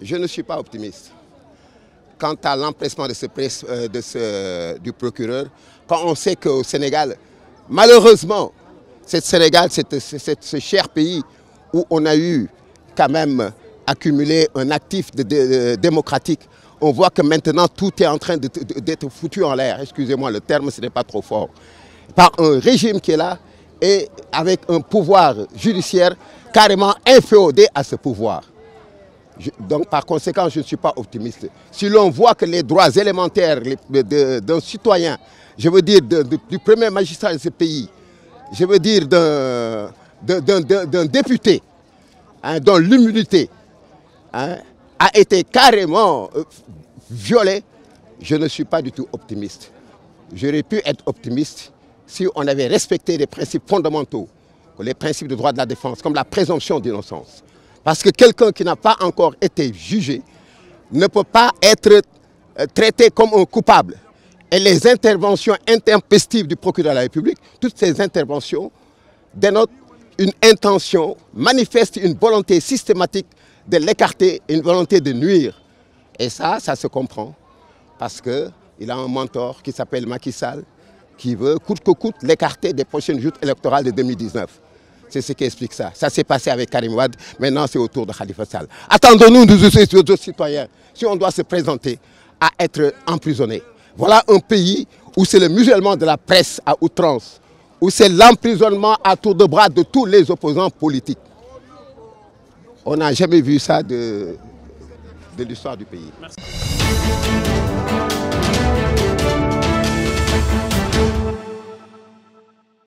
je ne suis pas optimiste. Quant à l'empressement du procureur, quand on sait qu'au Sénégal, malheureusement, ce Sénégal, c'est ce cher pays où on a eu quand même accumulé un actif démocratique, on voit que maintenant tout est en train d'être foutu en l'air. Excusez-moi, le terme, ce n'est pas trop fort. Par un régime qui est là et avec un pouvoir judiciaire carrément inféodé à ce pouvoir. Donc par conséquent, je ne suis pas optimiste. Si l'on voit que les droits élémentaires d'un citoyen, je veux dire du premier magistrat de ce pays, je veux dire d'un député, hein, dont l'immunité a été carrément violée, je ne suis pas du tout optimiste. J'aurais pu être optimiste si on avait respecté les principes fondamentaux, les principes de droit de la défense, comme la présomption d'innocence. Parce que quelqu'un qui n'a pas encore été jugé ne peut pas être traité comme un coupable. Et les interventions intempestives du procureur de la République, toutes ces interventions dénotent une intention, manifestent une volonté systématique de l'écarter, une volonté de nuire. Et ça se comprend. Parce qu'il a un mentor qui s'appelle Macky Sall, qui veut coûte que coûte l'écarter des prochaines joutes électorales de 2019. C'est ce qui explique ça. Ça s'est passé avec Karim Wade, maintenant c'est au tour de Khalifa Sall. Attendons-nous, nous autres citoyens, si on doit se présenter à être emprisonné. Voilà un pays où c'est le musellement de la presse à outrance, où c'est l'emprisonnement à tour de bras de tous les opposants politiques. On n'a jamais vu ça de l'histoire du pays. Merci.